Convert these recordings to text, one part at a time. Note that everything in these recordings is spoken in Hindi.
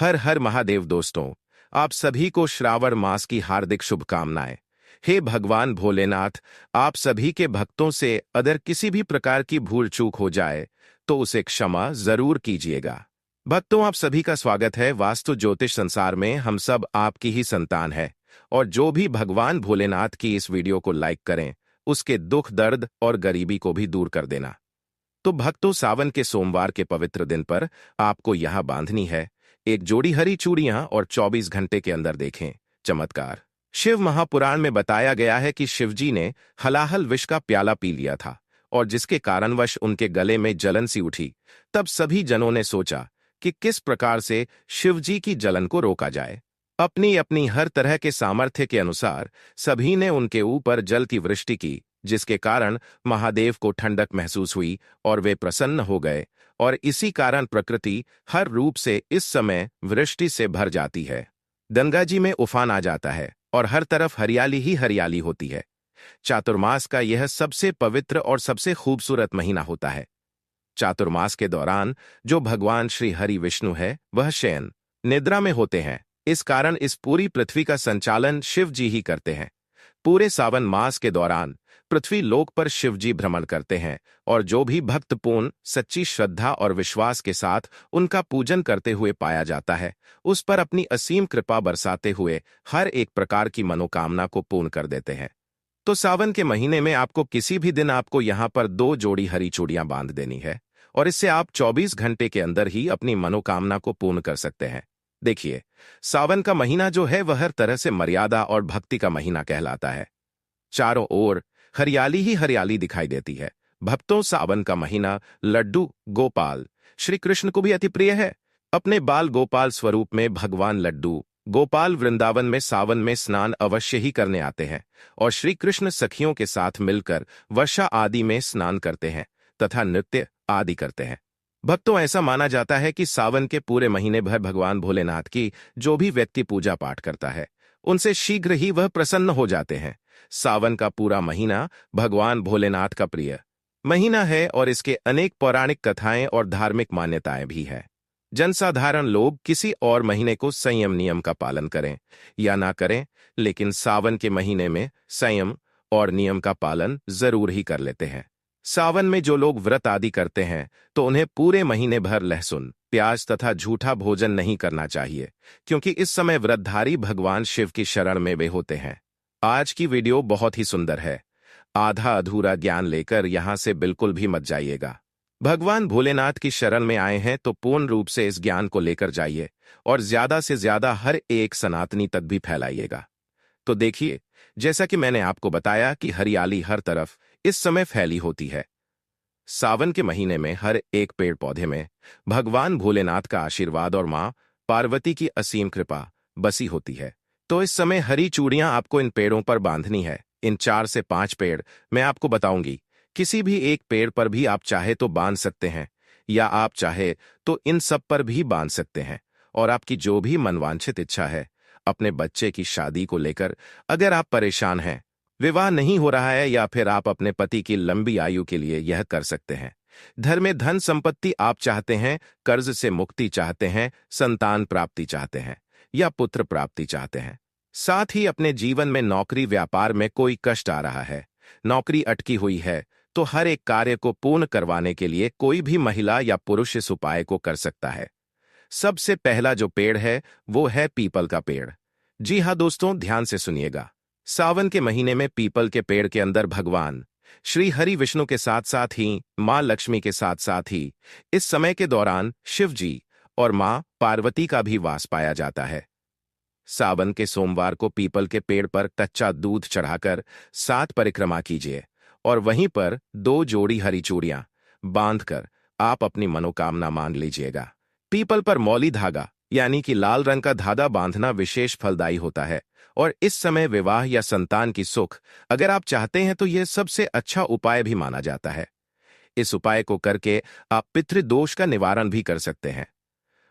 हर हर महादेव दोस्तों, आप सभी को श्रावण मास की हार्दिक शुभकामनाएं। हे भगवान भोलेनाथ, आप सभी के भक्तों से अगर किसी भी प्रकार की भूल चूक हो जाए तो उसे क्षमा जरूर कीजिएगा। भक्तों, आप सभी का स्वागत है वास्तु ज्योतिष संसार में। हम सब आपकी ही संतान है और जो भी भगवान भोलेनाथ की इस वीडियो को लाइक करें उसके दुख दर्द और गरीबी को भी दूर कर देना। तो भक्तों, सावन के सोमवार के पवित्र दिन पर आपको यहां बांधनी है एक जोड़ी हरी चूड़ियां और 24 घंटे के अंदर देखें चमत्कार। शिव महापुराण में बताया गया है कि शिवजी ने हलाहल विष का प्याला पी लिया था और जिसके कारणवश उनके गले में जलन सी उठी। तब सभी जनों ने सोचा कि किस प्रकार से शिवजी की जलन को रोका जाए। अपनी अपनी हर तरह के सामर्थ्य के अनुसार सभी ने उनके ऊपर जल की वृष्टि की, जिसके कारण महादेव को ठंडक महसूस हुई और वे प्रसन्न हो गए। और इसी कारण प्रकृति हर रूप से इस समय वृष्टि से भर जाती है। गंगा जी में उफान आ जाता है और हर तरफ हरियाली ही हरियाली होती है। चातुर्मास का यह सबसे पवित्र और सबसे खूबसूरत महीना होता है। चातुर्मास के दौरान जो भगवान श्री हरि विष्णु है वह शयन निद्रा में होते हैं। इस कारण इस पूरी पृथ्वी का संचालन शिव जी ही करते हैं। पूरे सावन मास के दौरान पृथ्वी लोक पर शिवजी भ्रमण करते हैं और जो भी भक्त पूर्ण सच्ची श्रद्धा और विश्वास के साथ उनका पूजन करते हुए पाया जाता है, उस पर अपनी असीम कृपा बरसाते हुए हर एक प्रकार की मनोकामना को पूर्ण कर देते हैं। तो सावन के महीने में आपको किसी भी दिन आपको यहाँ पर 2 जोड़ी हरी चूड़ियां बांध देनी है और इससे आप 24 घंटे के अंदर ही अपनी मनोकामना को पूर्ण कर सकते हैं। देखिए, सावन का महीना जो है वह हर तरह से मर्यादा और भक्ति का महीना कहलाता है। चारों ओर हरियाली ही हरियाली दिखाई देती है। भक्तों, सावन का महीना लड्डू गोपाल श्री कृष्ण को भी अति प्रिय है। अपने बाल गोपाल स्वरूप में भगवान लड्डू गोपाल वृंदावन में सावन में स्नान अवश्य ही करने आते हैं और श्री कृष्ण सखियों के साथ मिलकर वर्षा आदि में स्नान करते हैं तथा नृत्य आदि करते हैं। भक्तों, ऐसा माना जाता है कि सावन के पूरे महीने भर भगवान भोलेनाथ की जो भी व्यक्ति पूजा पाठ करता है उनसे शीघ्र ही वह प्रसन्न हो जाते हैं। सावन का पूरा महीना भगवान भोलेनाथ का प्रिय महीना है और इसके अनेक पौराणिक कथाएं और धार्मिक मान्यताएं भी है। जनसाधारण लोग किसी और महीने को संयम नियम का पालन करें या ना करें, लेकिन सावन के महीने में संयम और नियम का पालन जरूर ही कर लेते हैं। सावन में जो लोग व्रत आदि करते हैं तो उन्हें पूरे महीने भर लहसुन प्याज तथा झूठा भोजन नहीं करना चाहिए, क्योंकि इस समय व्रतधारी भगवान शिव की शरण में वे होते हैं। आज की वीडियो बहुत ही सुंदर है। आधा अधूरा ज्ञान लेकर यहां से बिल्कुल भी मत जाइएगा। भगवान भोलेनाथ की शरण में आए हैं तो पूर्ण रूप से इस ज्ञान को लेकर जाइए और ज्यादा से ज्यादा हर एक सनातनी तक भी फैलाइएगा। तो देखिए, जैसा कि मैंने आपको बताया कि हरियाली हर तरफ इस समय फैली होती है। सावन के महीने में हर एक पेड़ पौधे में भगवान भोलेनाथ का आशीर्वाद और मां पार्वती की असीम कृपा बसी होती है। तो इस समय हरी चूड़ियां आपको इन पेड़ों पर बांधनी है। इन 4 से 5 पेड़ मैं आपको बताऊंगी। किसी भी एक पेड़ पर भी आप चाहे तो बांध सकते हैं या आप चाहे तो इन सब पर भी बांध सकते हैं। और आपकी जो भी मनवांछित इच्छा है, अपने बच्चे की शादी को लेकर अगर आप परेशान हैं, विवाह नहीं हो रहा है, या फिर आप अपने पति की लंबी आयु के लिए यह कर सकते हैं। घर में धन संपत्ति आप चाहते हैं, कर्ज से मुक्ति चाहते हैं, संतान प्राप्ति चाहते हैं या पुत्र प्राप्ति चाहते हैं। साथ ही अपने जीवन में नौकरी व्यापार में कोई कष्ट आ रहा है, नौकरी अटकी हुई है, तो हर एक कार्य को पूर्ण करवाने के लिए कोई भी महिला या पुरुष इस उपाय को कर सकता है। सबसे पहला जो पेड़ है वो है पीपल का पेड़। जी हाँ दोस्तों, ध्यान से सुनिएगा। सावन के महीने में पीपल के पेड़ के अंदर भगवान श्री हरि विष्णु के साथ साथ ही मां लक्ष्मी के साथ साथ ही इस समय के दौरान शिव जी और मां पार्वती का भी वास पाया जाता है। सावन के सोमवार को पीपल के पेड़ पर कच्चा दूध चढ़ाकर 7 परिक्रमा कीजिए और वहीं पर 2 जोड़ी हरी चूड़ियां बांधकर आप अपनी मनोकामना मान लीजिएगा। पीपल पर मौली धागा यानी कि लाल रंग का धागा बांधना विशेष फलदायी होता है और इस समय विवाह या संतान की सुख अगर आप चाहते हैं तो यह सबसे अच्छा उपाय भी माना जाता है। इस उपाय को करके आप पितृदोष का निवारण भी कर सकते हैं।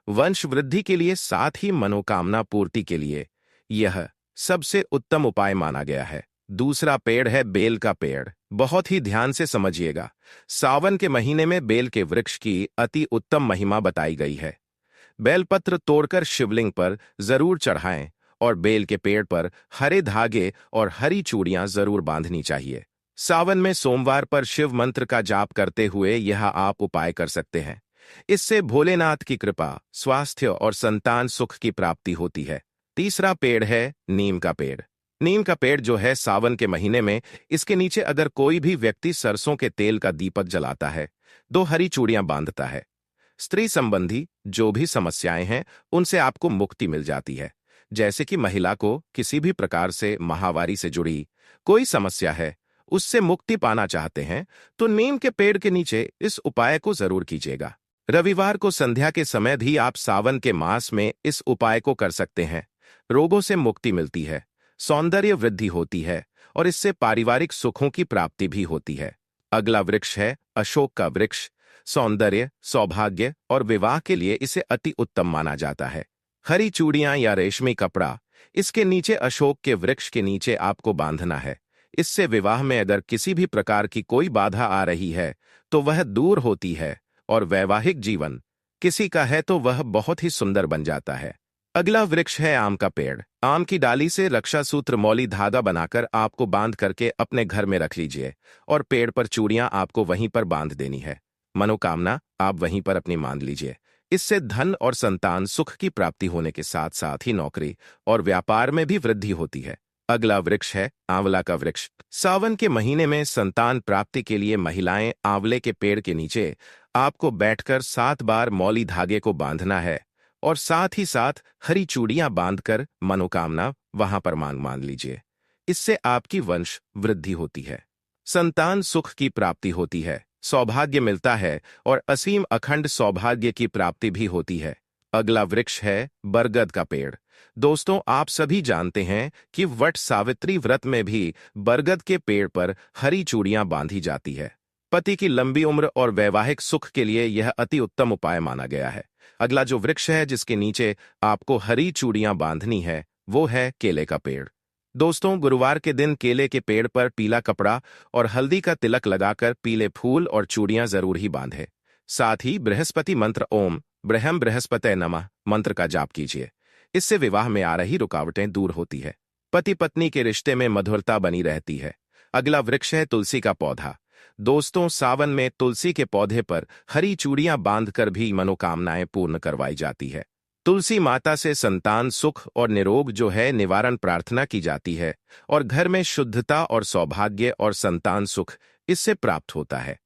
वंश वृद्धि के लिए साथ ही मनोकामना पूर्ति के लिए यह सबसे उत्तम उपाय माना गया है। दूसरा पेड़ है बेल का पेड़। बहुत ही ध्यान से समझिएगा। सावन के महीने में बेल के वृक्ष की अति उत्तम महिमा बताई गई है। बेलपत्र तोड़कर शिवलिंग पर जरूर चढ़ाएं और बेल के पेड़ पर हरे धागे और हरी चूड़ियां जरूर बांधनी चाहिए। सावन में सोमवार पर शिव मंत्र का जाप करते हुए यह आप उपाय कर सकते हैं। इससे भोलेनाथ की कृपा, स्वास्थ्य और संतान सुख की प्राप्ति होती है। तीसरा पेड़ है नीम का पेड़। नीम का पेड़ जो है सावन के महीने में, इसके नीचे अगर कोई भी व्यक्ति सरसों के तेल का दीपक जलाता है, 2 हरी चूड़ियां बांधता है, स्त्री संबंधी जो भी समस्याएं हैं उनसे आपको मुक्ति मिल जाती है। जैसे कि महिला को किसी भी प्रकार से माहवारी से जुड़ी कोई समस्या है, उससे मुक्ति पाना चाहते हैं, तो नीम के पेड़ के नीचे इस उपाय को जरूर कीजिएगा। रविवार को संध्या के समय भी आप सावन के मास में इस उपाय को कर सकते हैं। रोगों से मुक्ति मिलती है, सौंदर्य वृद्धि होती है और इससे पारिवारिक सुखों की प्राप्ति भी होती है। अगला वृक्ष है अशोक का वृक्ष। सौंदर्य, सौभाग्य और विवाह के लिए इसे अति उत्तम माना जाता है। हरी चूड़ियां या रेशमी कपड़ा इसके नीचे अशोक के वृक्ष के नीचे आपको बांधना है। इससे विवाह में अगर किसी भी प्रकार की कोई बाधा आ रही है तो वह दूर होती है और वैवाहिक जीवन किसी का है तो वह बहुत ही सुंदर बन जाता है। अगला वृक्ष है आम का पेड़। आम की डाली से रक्षा सूत्र मौली धागा बनाकर आपको बांध करके अपने घर में रख लीजिए और पेड़ पर चूड़ियां आपको वहीं पर बांध देनी है। मनोकामना आप वहीं पर अपनी मान लीजिए। इससे धन और संतान सुख की प्राप्ति होने के साथ साथ ही नौकरी और व्यापार में भी वृद्धि होती है। अगला वृक्ष है आंवला का वृक्ष। सावन के महीने में संतान प्राप्ति के लिए महिलाएं आंवले के पेड़ के नीचे आपको बैठकर 7 बार मौली धागे को बांधना है और साथ ही साथ हरी चूड़ियां बांधकर मनोकामना वहां पर मान लीजिए। इससे आपकी वंश वृद्धि होती है, संतान सुख की प्राप्ति होती है, सौभाग्य मिलता है और असीम अखंड सौभाग्य की प्राप्ति भी होती है। अगला वृक्ष है बरगद का पेड़। दोस्तों, आप सभी जानते हैं कि वट सावित्री व्रत में भी बरगद के पेड़ पर हरी चूड़ियां बांधी जाती है। पति की लंबी उम्र और वैवाहिक सुख के लिए यह अति उत्तम उपाय माना गया है। अगला जो वृक्ष है जिसके नीचे आपको हरी चूड़ियां बांधनी है वो है केले का पेड़। दोस्तों, गुरुवार के दिन केले के पेड़ पर पीला कपड़ा और हल्दी का तिलक लगाकर पीले फूल और चूड़ियां जरूर ही बांधे। साथ ही बृहस्पति मंत्र ओम ब्रह्म बृहस्पतये नमः मंत्र का जाप कीजिए। इससे विवाह में आ रही रुकावटें दूर होती है, पति पत्नी के रिश्ते में मधुरता बनी रहती है। अगला वृक्ष है तुलसी का पौधा। दोस्तों, सावन में तुलसी के पौधे पर हरी चूड़ियां बांधकर भी मनोकामनाएं पूर्ण करवाई जाती है। तुलसी माता से संतान सुख और निरोग जो है निवारण प्रार्थना की जाती है और घर में शुद्धता और सौभाग्य और संतान सुख इससे प्राप्त होता है।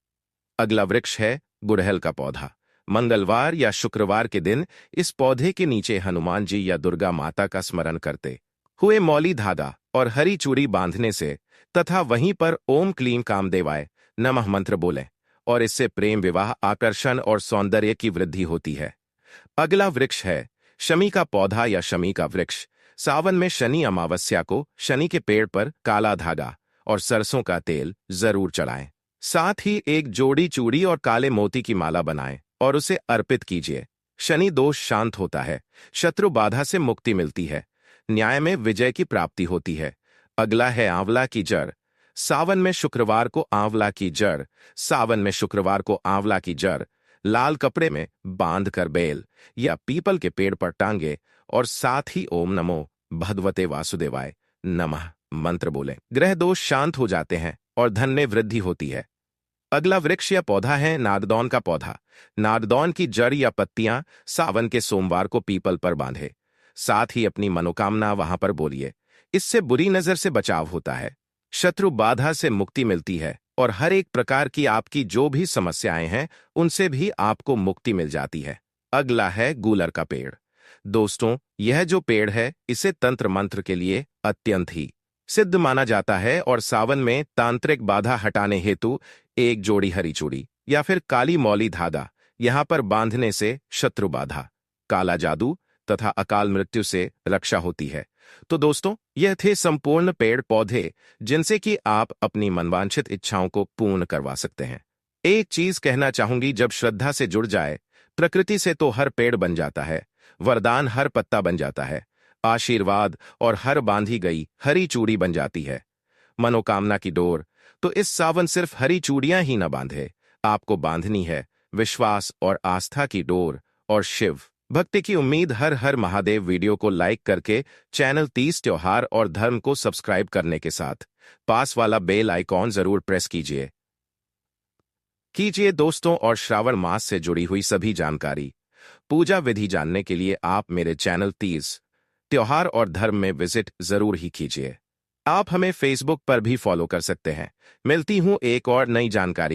अगला वृक्ष है गुड़हल का पौधा। मंगलवार या शुक्रवार के दिन इस पौधे के नीचे हनुमान जी या दुर्गा माता का स्मरण करते हुए मौली धागा और हरी चूड़ी बांधने से तथा वहीं पर ओम क्लीम कामदेवाय नमः मंत्र बोलें और इससे प्रेम, विवाह, आकर्षण और सौंदर्य की वृद्धि होती है। अगला वृक्ष है शमी का पौधा या शमी का वृक्ष। सावन में शनि अमावस्या को शनि के पेड़ पर काला धागा और सरसों का तेल जरूर चढ़ाएं। साथ ही एक जोड़ी चूड़ी और काले मोती की माला बनाएं और उसे अर्पित कीजिए। शनि दोष शांत होता है, शत्रु बाधा से मुक्ति मिलती है, न्याय में विजय की प्राप्ति होती है। अगला है आंवला की जड़। सावन में शुक्रवार को आंवला की जड़ लाल कपड़े में बांधकर बेल या पीपल के पेड़ पर टांगे और साथ ही ओम नमो भगवते वासुदेवाय नमः मंत्र बोलें। ग्रह दोष शांत हो जाते हैं और धन में वृद्धि होती है। अगला वृक्ष या पौधा है नारदौन का पौधा। नारदौन की जड़ या पत्तियां सावन के सोमवार को पीपल पर बांधे, साथ ही अपनी मनोकामना वहां पर बोलिए। इससे बुरी नजर से बचाव होता है, शत्रु बाधा से मुक्ति मिलती है और हर एक प्रकार की आपकी जो भी समस्याएं हैं उनसे भी आपको मुक्ति मिल जाती है। अगला है गूलर का पेड़। दोस्तों, यह जो पेड़ है इसे तंत्र मंत्र के लिए अत्यंत ही सिद्ध माना जाता है और सावन में तांत्रिक बाधा हटाने हेतु एक जोड़ी हरी चूड़ी या फिर काली मौली धागा यहां पर बांधने से शत्रु बाधा, काला जादू तथा अकाल मृत्यु से रक्षा होती है। तो दोस्तों, यह थे संपूर्ण पेड़ पौधे जिनसे कि आप अपनी मनवांछित इच्छाओं को पूर्ण करवा सकते हैं। एक चीज कहना चाहूंगी, जब श्रद्धा से जुड़ जाए प्रकृति से तो हर पेड़ बन जाता है, वरदान हर पत्ता बन जाता है, आशीर्वाद और हर बांधी गई हरी चूड़ी बन जाती है। मनोकामना की डोर तो इस सावन सिर्फ हरी चूड़ियां ही न बांधे, आपको बांधनी है विश्वास और आस्था की डोर और शिव भक्ति की उम्मीद। हर हर महादेव। वीडियो को लाइक करके चैनल 30 त्योहार और धर्म को सब्सक्राइब करने के साथ पास वाला बेल आइकॉन जरूर प्रेस कीजिए दोस्तों। और श्रावण मास से जुड़ी हुई सभी जानकारी, पूजा विधि जानने के लिए आप मेरे चैनल 30 त्योहार और धर्म में विजिट जरूर ही कीजिए। आप हमें फेसबुक पर भी फॉलो कर सकते हैं। मिलती हूं एक और नई जानकारी